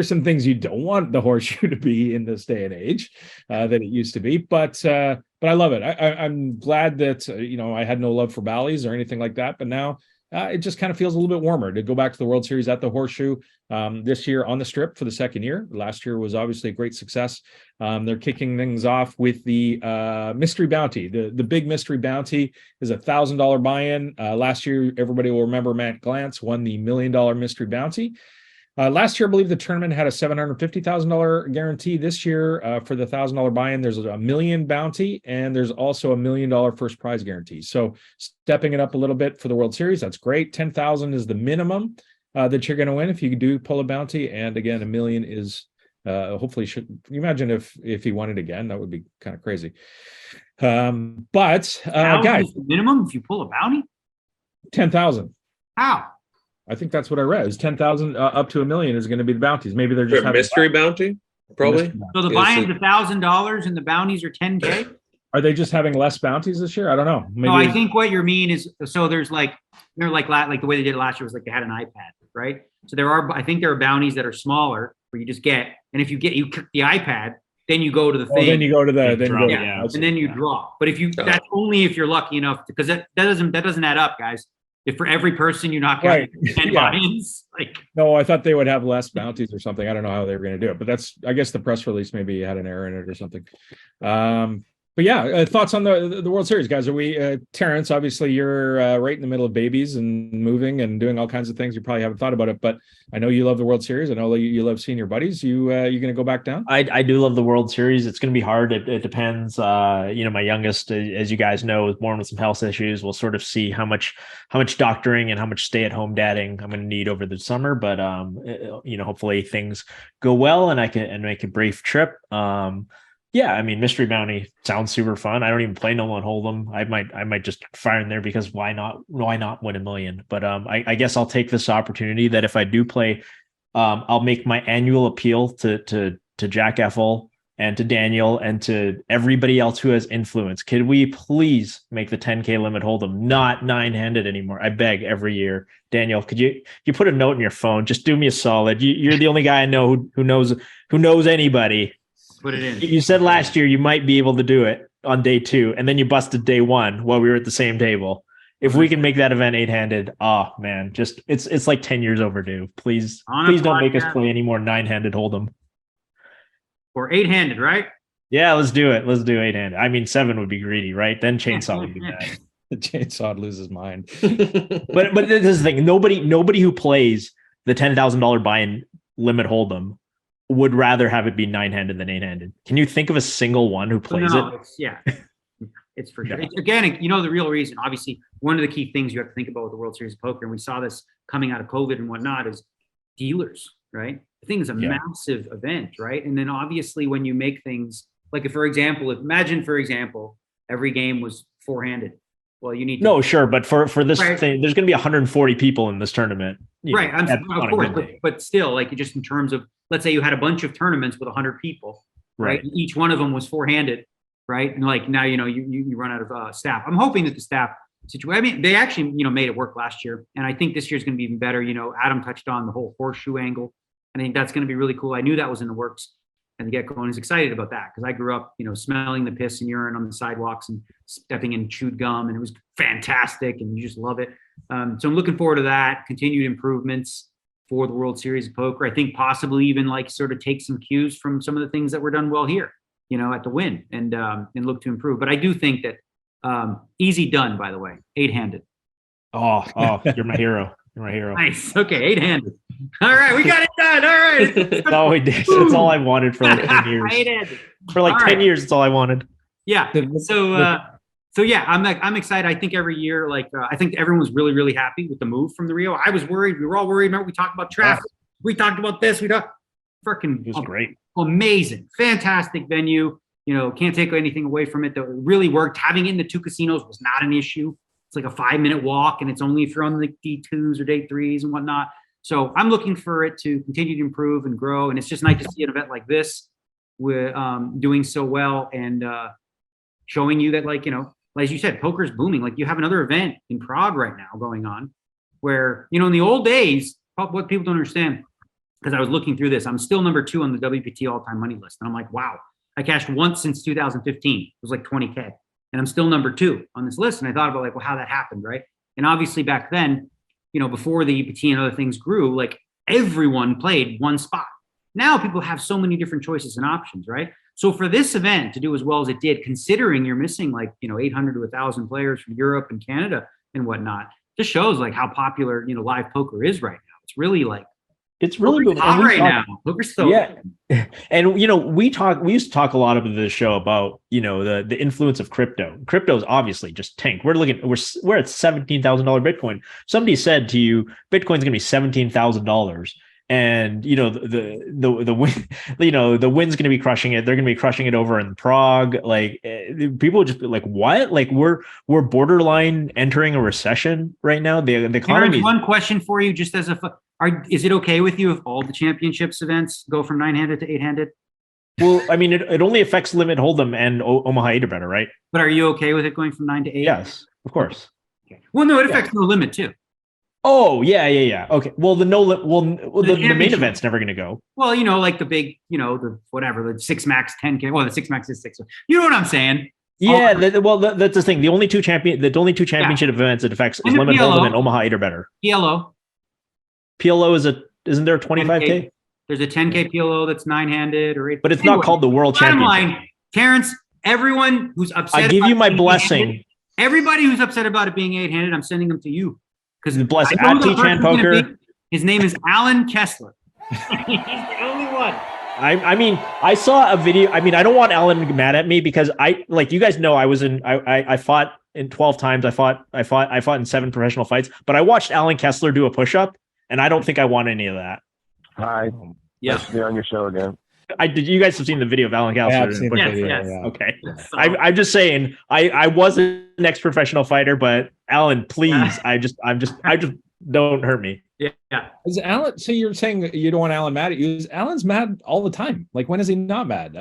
some things you don't want the Horseshoe to be in this day and age that it used to be, but I love it. I'm glad that I had no love for Bally's or anything like that, but now it just kind of feels a little bit warmer to go back to the World Series at the Horseshoe this year on the Strip for the second year. Last year was obviously a great success. They're kicking things off with the mystery bounty. The big mystery bounty is $1,000 buy-in. Last year, everybody will remember Matt Glantz won the $1 million mystery bounty. Last year, I believe the tournament had a $750,000 guarantee. This year, for the $1,000 buy-in, there's a $1 million bounty, and there's also a $1 million first prize guarantee. So stepping it up a little bit for the World Series, that's great. $10,000 is the minimum that you're going to win if you do pull a bounty, and again, $1 million is hopefully should. You imagine if he won it again, that would be kind of crazy. But guys, the minimum if you pull a bounty, 10,000. How? I think that's what I read. Is 10,000 up to $1 million is going to be the bounties. Maybe they're just a mystery bounty, probably. So the buy-in's $1,000 and the bounties are $10K. Are they just having less bounties this year? I don't know. Maybe no, I think what you mean is there's like the way they did it last year was like they had an iPad, right? So I think there are bounties that are smaller where you just get, and if you click the iPad, then you go to the thing. Then you go to the and then you draw. But if you that's only if you're lucky enough, because that doesn't add up, guys. If for every person you knock Right. out 10 Yeah. buy-ins, like No, I thought they would have less bounties or something. I don't know how they were going to do it, but I guess the press release maybe had an error in it or something. But yeah, thoughts on the World Series, guys? Are we, Terrence, obviously you're right in the middle of babies and moving and doing all kinds of things. You probably haven't thought about it, but I know you love the World Series. I know you love seeing your buddies. You going to go back down? I do love the World Series. It's going to be hard. It depends. My youngest, as you guys know, is born with some health issues. We'll sort of see how much doctoring and how much stay-at-home dadding I'm going to need over the summer. But hopefully things go well and I can make a brief trip. Yeah, I mean, Mystery Bounty sounds super fun. I don't even play No One Hold'em. I might just fire in there because why not win $1 million? But I guess I'll take this opportunity that if I do play, I'll make my annual appeal to Jack Effel and to Daniel and to everybody else who has influence. Could we please make the 10K limit Hold'em not 9-handed anymore? I beg every year. Daniel, could you put a note in your phone? Just do me a solid. You're the only guy I know who knows anybody. put it in. You said last year you might be able to do it on day 2, and then you busted day 1 while we were at the same table. If we can make that event 8-handed, oh man, just it's like 10 years overdue. Please don't make us play any more 9-handed Hold'em. Or 8-handed, right? Yeah, let's do it. Let's do 8-handed. I mean, 7 would be greedy, right? Then Chainsaw would be bad. The Chainsaw would lose his mind. But this is the thing. Nobody who plays the $10,000 buy-in limit Hold'em would rather have it be 9-handed than 8-handed. Can you think of a single one who plays it? It's for sure. Again, the real reason, obviously, one of the key things you have to think about with the World Series of Poker, and we saw this coming out of COVID and whatnot, is dealers, right? The thing is a massive event, right? And then obviously when you make things like, imagine, for example, every game was 4-handed. Well, you need to. No, sure. But for this thing, there's going to be 140 people in this tournament. Right. Of course. But still, like just in terms of, let's say you had a bunch of tournaments with 100 people, right? Each one of them was 4-handed, right? And like now, you run out of staff. I'm hoping that the staff situation, I mean, they actually, made it work last year. And I think this year's going to be even better. Adam touched on the whole horseshoe angle. I think that's going to be really cool. I knew that was in the works and the get-go, and I was excited about that because I grew up, smelling the piss and urine on the sidewalks and stepping in chewed gum, and it was fantastic, and you just love it. So I'm looking forward to that, continued improvements for the World Series of Poker. I think possibly even like sort of take some cues from some of the things that were done well here, at the Wynn and look to improve. But I do think that easy done, by the way, 8-handed. Oh, you're my hero. You're my hero. Nice. Okay, 8-handed. All right, we got it done. All right. No, we did. That's all I wanted for like 10 years. 8-handed. For like 10 years, that's all I wanted. Yeah. So yeah, I'm excited. I think every year, I think everyone was really, really happy with the move from the Rio. I was worried. We were all worried. Remember, we talked about traffic. We talked about this. It was great. Amazing. Fantastic venue. Can't take anything away from it. That really worked. Having it in the 2 casinos was not an issue. It's like a 5-minute walk, and it's only if you're on the D2s or day 3s and whatnot. So I'm looking for it to continue to improve and grow. And it's just nice to see an event like this with doing so well and showing you that, as you said, poker's booming. Like you have another event in Prague right now going on where, in the old days, what people don't understand, because I was looking through this, I'm still number 2 on the WPT all-time money list. And I'm like, wow, I cashed once since 2015. It was like 20K. And I'm still number 2 on this list. And I thought about how that happened, right? And obviously back then, before the UPT and other things grew, like everyone played one spot. Now people have so many different choices and options, right? So for this event to do as well as it did, considering you're missing 800 to 1,000 players from Europe and Canada and whatnot, just shows how popular, live poker is right now. It's really it's really good right now. Poker's so good. And we used to talk a lot about this show about the influence of crypto. Crypto's obviously just tanked. We're at $17,000 Bitcoin. Somebody said to you, Bitcoin's gonna be $17,000. And the Wynn's going to be crushing it. They're going to be crushing it over in Prague. Like people would just be like, "What? Like we're borderline entering a recession right now." The economy. One question for you, just as is it okay with you if all the championships events go from 9-handed to 8-handed? Well, I mean, it only affects limit Hold'em and Omaha 8 or better, right? But are you okay with it going from 9 to 8? Yes, of course. Okay. Well, no, it affects no limit too. Oh, yeah. Okay. Well, the main event's never going to go. Well, like the big, the 6 max 10K. Well, the 6 max is 6. You know what I'm saying? Yeah, that's the thing. The only two championship events it affects is And the Lemon PLO. Hold'em and Omaha 8 or better. PLO isn't there a 25K? There's a 10K PLO that's 9-handed or 8. But it's not called the World Bottom Championship. line, Terrence, everyone who's upset. I give you my being blessing. 8-handed, everybody who's upset about it being 8-handed, I'm sending them to you. Because Bless at T-Chan Poker. His name is Alan Kessler. He's the only one. I mean, I saw a video. I mean, I don't want Alan mad at me because you guys know I fought in 12 times. I fought in 7 professional fights, but I watched Alan Kessler do a push-up and I don't think I want any of that. Hi. Yeah. Nice to be on your show again. You guys have seen the video of Alan Kessler? I have seen the video. Yes. Yeah. Okay. So, I'm just saying I was an ex-professional fighter, but Alan, please, I just don't hurt me. yeah. Is Alan? So you're saying you don't want Alan mad at you? Alan's mad all the time. Like, when is he not mad?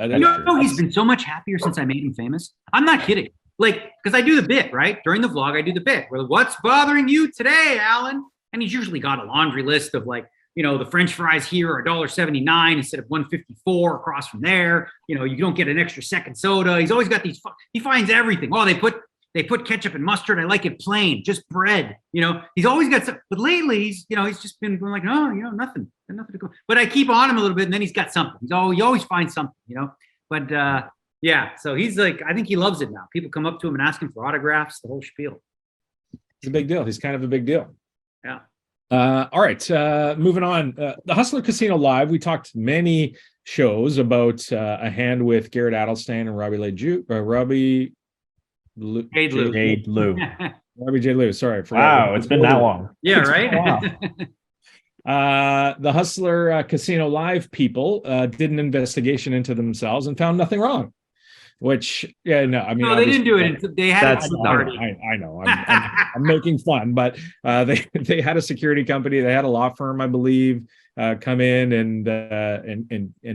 He's been so much happier since I made him famous. I'm not kidding. Like, because I do the bit, right? During the vlog, I do the bit where what's bothering you today, Alan? And he's usually got a laundry list of like, the French fries here are $1.79 instead of $1.54 across from there. You don't get an extra second soda. He's always got these. He finds everything. Oh, they put ketchup and mustard. I like it plain, just bread. He's always got some. But lately, he's just been going like, oh, nothing to go. But I keep on him a little bit, and then he's got something. He always finds something, But yeah, so he's like, I think he loves it now. People come up to him and ask him for autographs, the whole spiel. It's a big deal. He's kind of a big deal. Yeah. All right. Moving on. The Hustler Casino Live. We talked many shows about a hand with Garrett Adelstein and Robbi Jade Lou. Robbi J. Lou. Sorry. Wow, it's been that long. Yeah, right? The Hustler Casino Live people did an investigation into themselves and found nothing wrong. Which, yeah, no, I mean, no, they didn't do it. They had That's I know. I'm making fun, but they had a security company. They had a law firm, I believe, come in and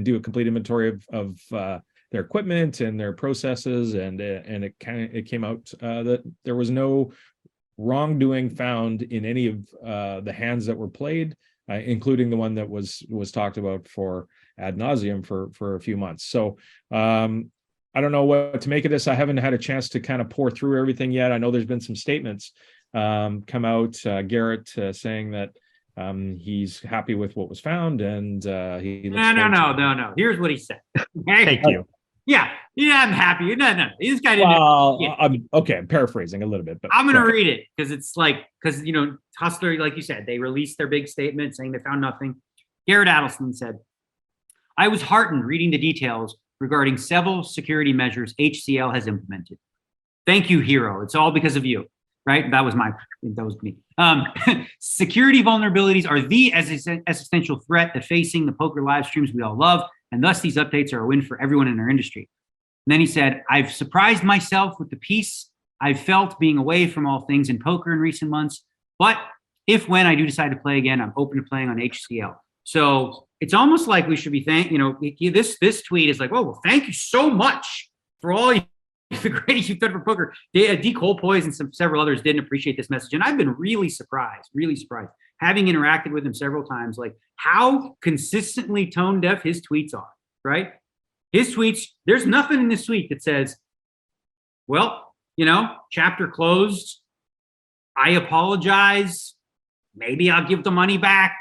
do a complete inventory of their equipment and their processes, and it came out that there was no wrongdoing found in any of the hands that were played, including the one that was talked about for ad nauseum for a few months. So I don't know what to make of this. I haven't had a chance to kind of pour through everything yet. I know there's been some statements come out. Garrett saying that he's happy with what was found, and he no. Here's what he said. Okay? Thank you. Yeah, I'm happy. No. This guy didn't. Well, I'm paraphrasing a little bit, but I'm going to read it because it's like, Hustler, like you said, they released their big statement saying they found nothing. Garrett Adelstein said, I was heartened reading the details regarding several security measures HCL has implemented. Thank you, hero. It's all because of you, right? That was me. Security vulnerabilities are the existential threat that facing the poker live streams we all love, and thus these updates are a win for everyone in our industry. And then he said, I've surprised myself with the peace I've felt being away from all things in poker in recent months, but when I do decide to play again, I'm open to playing on HCL. So it's almost like we should be this tweet is like, oh, well, thank you so much for all the great you've done for poker. D. Colpoys and several others didn't appreciate this message. And I've been really surprised, having interacted with him several times, like how consistently tone deaf his tweets are, right? His tweets, there's nothing in this tweet that says, well, chapter closed. I apologize. Maybe I'll give the money back,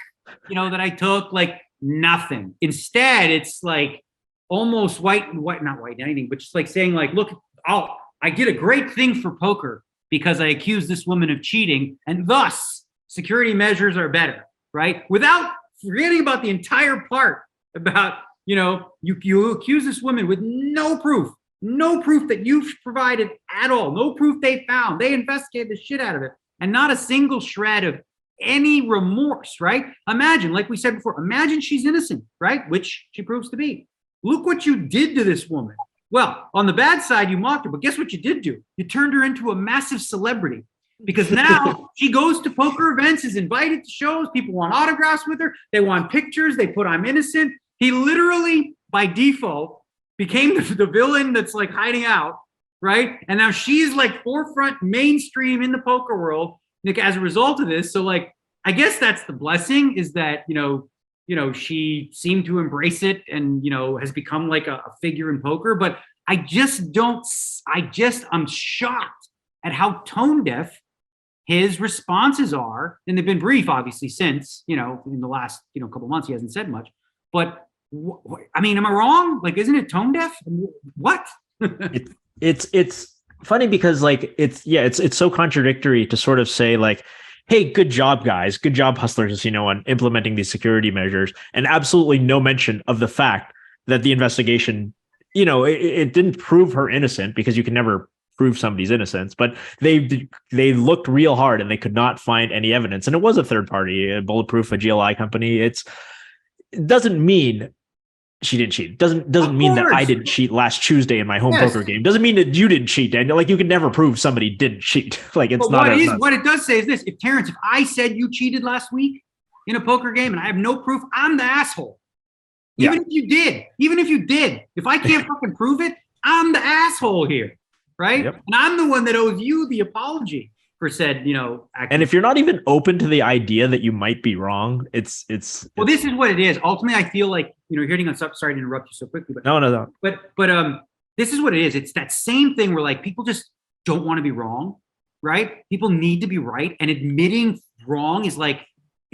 that I took, like nothing. Instead, it's like almost not white knighting, but just like saying like, look, I did a great thing for poker because I accused this woman of cheating, and thus security measures are better, right? Without forgetting about the entire part about, you accuse this woman with no proof that you've provided at all, no proof they found. They investigated the shit out of it, and not a single shred of any remorse, right? Imagine, like we said before, imagine she's innocent, right? Which she proves to be. Look what you did to this woman. Well, on the bad side, you mocked her, but guess what you did do? You turned her into a massive celebrity, because now she goes to poker events, is invited to shows. People want autographs with her. They want pictures. They put, I'm innocent. He literally, by default, became the villain that's like hiding out, right? And now she's like forefront mainstream in the poker world, like, as a result of this. So like, I guess that's the blessing, is that, she seemed to embrace it and, has become like a figure in poker. But I'm shocked at how tone deaf his responses are. And they've been brief, obviously, since, in the last, couple months, he hasn't said much. But I mean, am I wrong? Like, isn't it tone deaf? What? It's funny because like, it's so contradictory to sort of say like, hey, good job, guys. Good job, hustlers, on implementing these security measures. And absolutely no mention of the fact that the investigation, it didn't prove her innocent, because you can never prove somebody's innocence, but they looked real hard and they could not find any evidence. And it was a third party, a Bulletproof, a GLI company. It doesn't mean she didn't cheat. It doesn't mean that I didn't cheat last Tuesday in my home poker game. Doesn't mean that you didn't cheat, Daniel. Like, you can never prove somebody didn't cheat. Like, it's not. What it does say is this: if I said you cheated last week in a poker game and I have no proof, I'm the asshole. Even if you did, if I can't fucking prove it, I'm the asshole here, right? Yep. And I'm the one that owes you the apology for said, action. And if you're not even open to the idea that you might be wrong, it's this is what it is. Ultimately, I feel like, you're hitting on something. Sorry to interrupt you so quickly, but no. But this is what it is. It's that same thing where like people just don't want to be wrong, right? People need to be right, and admitting wrong is like,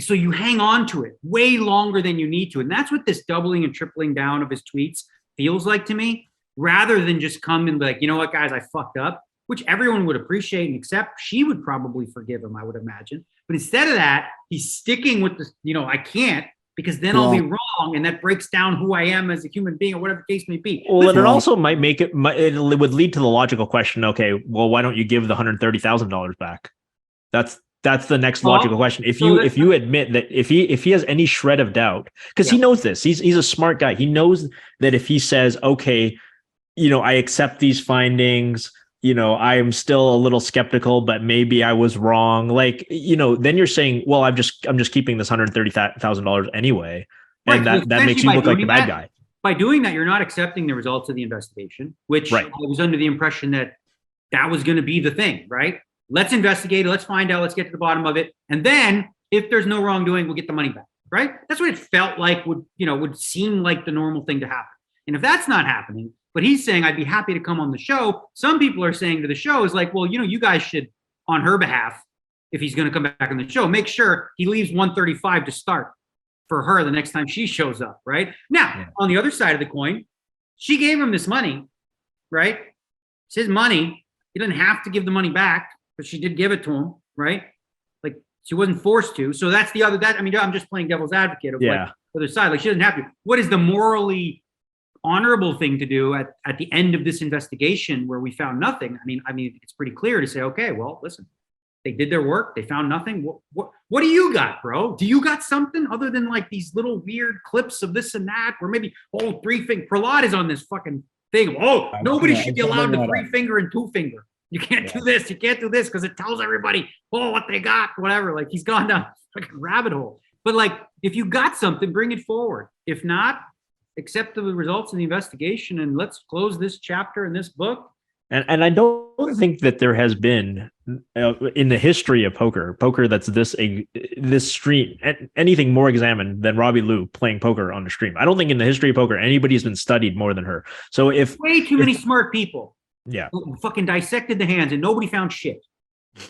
so you hang on to it way longer than you need to. And that's what this doubling and tripling down of his tweets feels like to me, rather than just come and be like, you know what, guys, I fucked up, which everyone would appreciate and accept. She would probably forgive him, I would imagine. But instead of that, he's sticking with this, I can't, because then I'll be wrong. And that breaks down who I am as a human being, or whatever the case may be. Well, and it also might make it would lead to the logical question. Okay, well, why don't you give the $130,000 back? That's the next logical question. If you admit that if he has any shred of doubt, because he knows this, he's a smart guy. He knows that if he says, okay, I accept these findings, I am still a little skeptical, but maybe I was wrong. Like, then you're saying, well, I'm just keeping this $130,000 anyway. And that makes you look like the bad guy. By doing that, you're not accepting the results of the investigation, which I was under the impression that was going to be the thing, right? Let's investigate it. Let's find out. Let's get to the bottom of it. And then if there's no wrongdoing, we'll get the money back, right? That's what it felt like would seem like the normal thing to happen. And if that's not happening, but he's saying, I'd be happy to come on the show. Some people are saying to the show is like, well, you guys should, on her behalf, if he's going to come back on the show, make sure he leaves 135 to start for her the next time she shows up, right? Now, on the other side of the coin, she gave him this money, right? It's his money. He doesn't have to give the money back, but she did give it to him, right? Like, she wasn't forced to. So that's the other, I'm just playing devil's advocate of like the other side. Like, she doesn't have to. What is the morally honorable thing to do at the end of this investigation where we found nothing? I mean, it's pretty clear to say, okay, well, listen, they did their work. They found nothing. What do you got, bro? Do you got something other than like these little weird clips of this and that, where maybe Prahlad is on this fucking thing? Oh, nobody should be allowed to 3-finger and 2-finger. You can't do this. You can't do this because it tells everybody, what they got, whatever. Like, he's gone down a fucking rabbit hole. But like, if you got something, bring it forward. If not, accept the results of the investigation and let's close this chapter in this book. And I don't think that there has been in the history of poker that's this stream, anything more examined than Robbi Liu playing poker on the stream. I don't think in the history of poker anybody's been studied more than her. So way too many smart people. Yeah. Fucking dissected the hands and nobody found shit.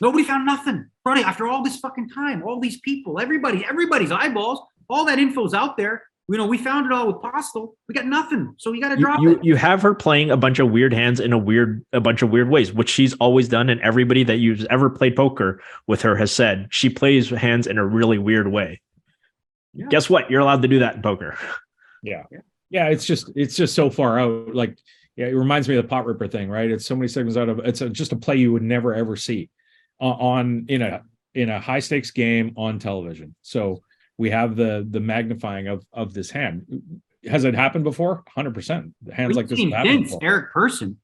Nobody found nothing. Brody, after all this fucking time, all these people, everybody's eyeballs, all that info's out there. We found it all with Postel. We got nothing. So you got to drop it. You have her playing a bunch of weird hands in a bunch of weird ways, which she's always done. And everybody that you've ever played poker with her has said she plays hands in a really weird way. Yeah. Guess what? You're allowed to do that in poker. Yeah. It's just so far out. Like, it reminds me of the pot ripper thing, right? It's so many segments out of it's just a play you would never ever see in a high stakes game on television. So we have the magnifying of this hand. Has it happened before? 100%. Hands like this have happened before. Eric Person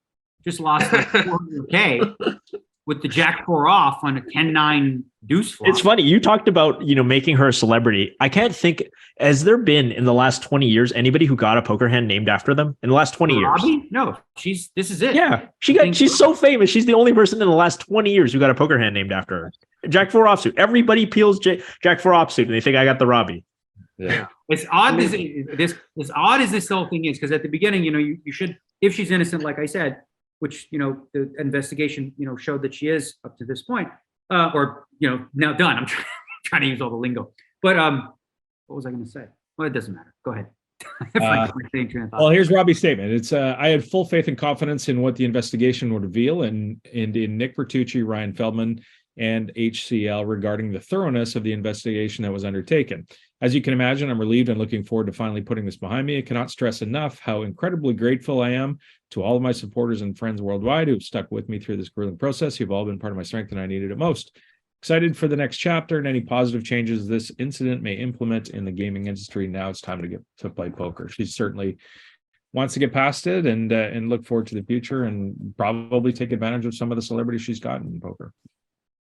just lost like 400K with the Jack 4 off on a 10-9 deuce flop. It's funny. You talked about, making her a celebrity. I can't think, has there been in the last 20 years anybody who got a poker hand named after them in the last 20 years? No, this is it. Yeah. She's so famous. She's the only person in the last 20 years who got a poker hand named after her. Jack 4 offsuit. Everybody peels Jack 4 offsuit and they think I got the Robbi. Yeah. It's odd as this whole thing is, because at the beginning, you should if she's innocent, like I said, which, the investigation, showed that she is up to this point, or, now done. I'm trying to use all the lingo. But what was I going to say? Well, it doesn't matter. Go ahead. Well, here's Robbi's statement. It's I had full faith and confidence in what the investigation would reveal and in Nick Bertucci, Ryan Feldman, and HCL regarding the thoroughness of the investigation that was undertaken. As you can imagine, I'm relieved and looking forward to finally putting this behind me. I cannot stress enough how incredibly grateful I am to all of my supporters and friends worldwide who've stuck with me through this grueling process. You've all been part of my strength and I needed it most. Excited for the next chapter and any positive changes this incident may implement in the gaming industry. Now it's time to get to play poker. She certainly wants to get past it and look forward to the future and probably take advantage of some of the celebrities she's gotten in poker.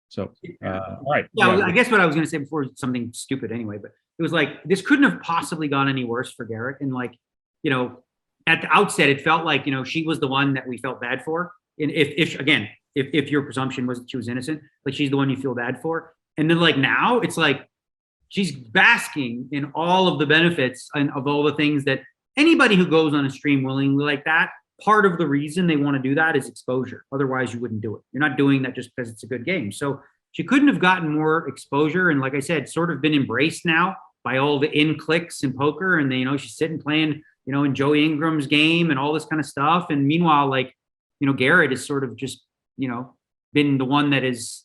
So, all right. Yeah, I guess what I was going to say before is something stupid anyway, but it was like, this couldn't have possibly gone any worse for Garrett. And like, at the outset, it felt like, she was the one that we felt bad for. And if your presumption was that she was innocent, like she's the one you feel bad for. And then like now it's like she's basking in all of the benefits and of all the things that anybody who goes on a stream willingly like that, part of the reason they want to do that is exposure. Otherwise you wouldn't do it. You're not doing that just because it's a good game. So she couldn't have gotten more exposure. And like I said, sort of been embraced now by all the in clicks in poker. And then, she's sitting playing, in Joey Ingram's game and all this kind of stuff. And meanwhile, like, Garrett is sort of just, been the one that has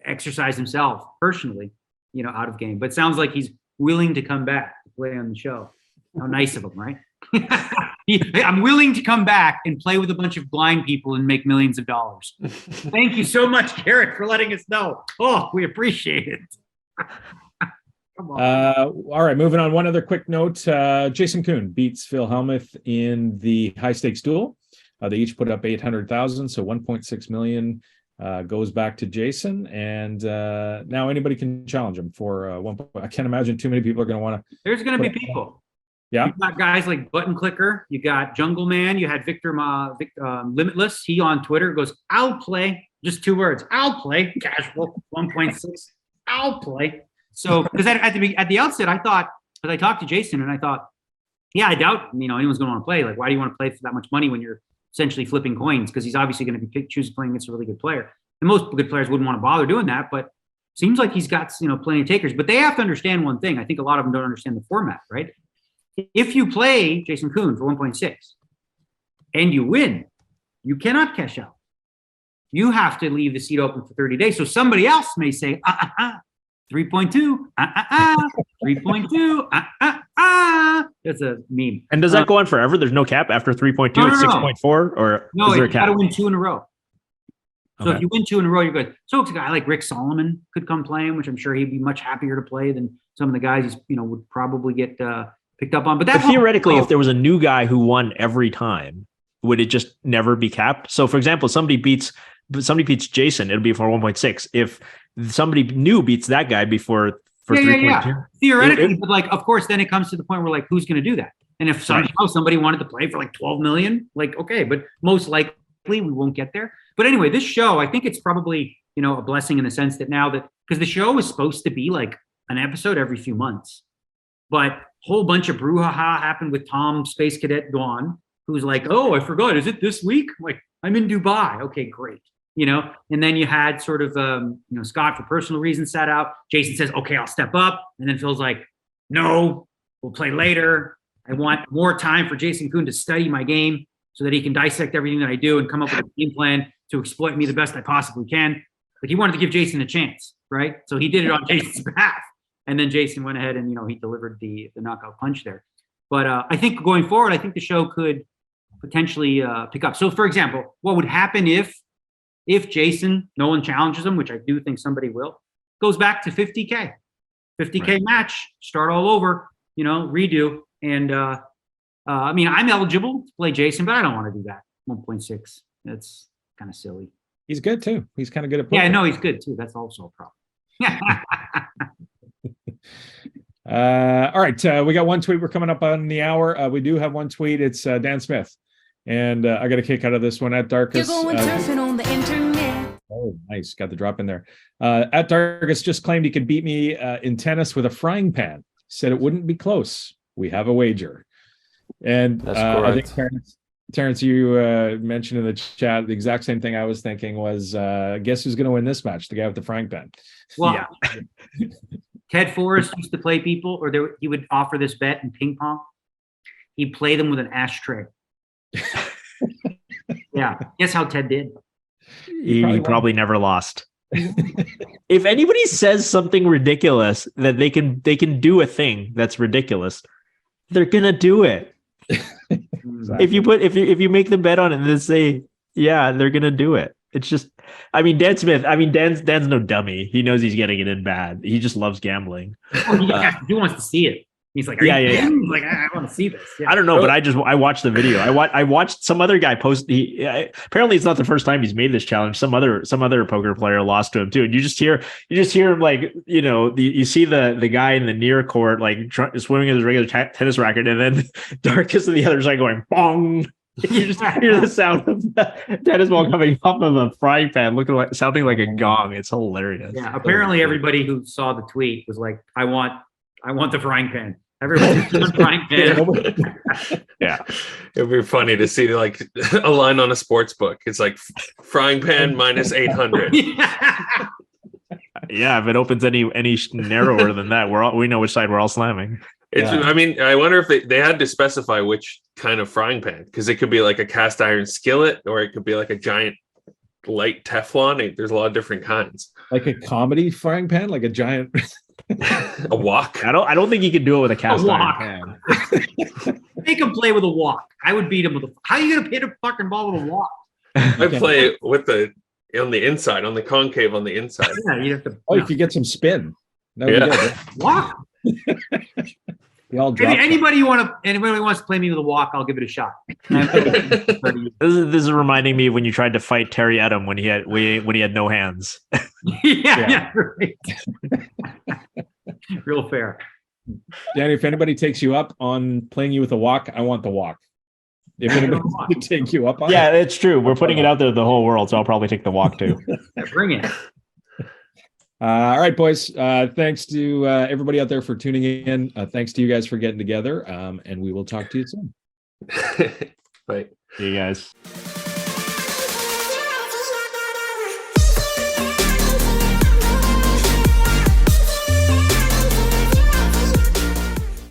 exercised himself personally, out of game. But it sounds like he's willing to come back to play on the show. How nice of him, right? I'm willing to come back and play with a bunch of blind people and make millions of dollars. Thank you so much, Garrett, for letting us know. Oh, we appreciate it. Come on. All right, moving on. One other quick note. Jason Koon beats Phil Hellmuth in the high stakes duel. They each put up 800,000, so 1.6 million goes back to Jason. And now anybody can challenge him for 1. I can't imagine too many people are going to want to. There's going to be people. Yeah. You got guys like Button Clicker. You got Jungle Man. You had Victor Limitless. He on Twitter goes, "I'll play." Just 2 words. I'll play. Casual 1.6. I'll play. So because at the outset, I thought, because I talked to Jason and I thought, yeah, I doubt anyone's going to want to play. Like, why do you want to play for that much money when you're essentially flipping coins? Because he's obviously going to be choosing playing against a really good player. And most good players wouldn't want to bother doing that, but seems like he's got plenty of takers. But they have to understand one thing. I think a lot of them don't understand the format, right? If you play Jason Koon for 1.6 and you win, you cannot cash out. You have to leave the seat open for 30 days. So somebody else may say, 3.2, 3.2, That's a meme. And does that go on forever? There's no cap after 3.2, no, it's no, 6.4, or no, is there a you cap? got to win 2 in a row. So Okay. if you win 2 in a row, you're good. So a guy like Rick Solomon could come play him, which I'm sure he'd be much happier to play than some of the guys he's would probably get picked up on. But theoretically, if there was a new guy who won every time, would it just never be capped? So, for example, somebody beats Jason, it'll be for 1.6. If somebody new beats that guy for 3.2, theoretically, but like, of course, then it comes to the point where like, who's going to do that? And if somehow somebody wanted to play for like 12 million, like, okay, but most likely we won't get there. But anyway, this show, I think it's probably, a blessing in the sense that now that, because the show is supposed to be like an episode every few months, but a whole bunch of brouhaha happened with Tom Space Cadet Dawn, who's like, oh, I forgot, is it this week? I'm like, I'm in Dubai. Okay, great. And then you had sort of, Scott for personal reasons sat out. Jason says, okay, I'll step up. And then Phil's like, no, we'll play later. I want more time for Jason Koon to study my game so that he can dissect everything that I do and come up with a game plan to exploit me the best I possibly can. Like he wanted to give Jason a chance, right? So he did it on Jason's behalf. And then Jason went ahead and, he delivered the knockout punch there. But I think going forward, I think the show could potentially pick up. So for example, what would happen if Jason, no one challenges him, which I do think somebody will, goes back to 50K Right. match, start all over, redo. And I'm eligible to play Jason, but I don't want to do that. 1.6. That's kind of silly. He's good too. He's kind of good at poker. Yeah, I know he's good too. That's also a problem. All right. We got one tweet. We're coming up on the hour. We do have one tweet. It's Dan Smith. And I got a kick out of this one at Darkus. You're going surfing on the internet. Oh, nice. Got the drop in there. At Darkus just claimed he could beat me in tennis with a frying pan. Said it wouldn't be close. We have a wager. And That's I think correct. Terrence, Terrence, you mentioned in the chat the exact same thing I was thinking was, guess who's going to win this match? The guy with the frying pan. Well, Ted Forrest used to play people, or he would offer this bet in ping pong. He'd play them with an ashtray. Yeah. Guess how Ted did? He probably never lost. If anybody says something ridiculous that they can do a thing that's ridiculous, they're gonna do it. Exactly. If you make the bet on it and then say, yeah, they're gonna do it. It's just, I mean, Dan Smith. I mean, Dan's no dummy. He knows he's getting it in bad. He just loves gambling. He wants to see it. He's like, yeah. He's like, I want to see this. Yeah. I don't know, but I watched the video. I watched some other guy post. Apparently it's not the first time he's made this challenge. Some other poker player lost to him too. And you just hear him like, you see the guy in the near court like swimming in his regular tennis racket, and then Darkus and the other side going bong. You just hear the sound of the tennis ball coming off of a frying pan, sounding like a gong. It's hilarious. Yeah. Apparently everybody who saw the tweet was like, I want the frying pan. Everyone's doing frying pan. Yeah. It'd be funny to see like a line on a sports book. It's like frying pan minus 800. Yeah, if it opens any narrower than that, we know which side we're all slamming. I mean, I wonder if they had to specify which kind of frying pan, because it could be like a cast iron skillet, or it could be like a giant light Teflon. There's a lot of different kinds. Like a comedy frying pan, like a giant a wok. I don't think you can do it with a cast iron pan. Make him play with a wok. I would beat him with how are you gonna hit a fucking ball with a wok? I play with on the inside, on the concave on the inside. Yeah, you have to. If you get some spin, that would be good. Wok. Anybody wants to play me with a wok, I'll give it a shot. This is reminding me when you tried to fight Terry Edom when he had no hands. yeah, right. Real fair. Danny, if anybody takes you up on playing you with a wok, I want the wok. If anybody can take you up on it. It's true. We're putting it out there to the whole world, so I'll probably take the wok too. Bring it. All right, boys. Thanks to everybody out there for tuning in. Thanks to you guys for getting together. And we will talk to you soon. Bye. See you guys.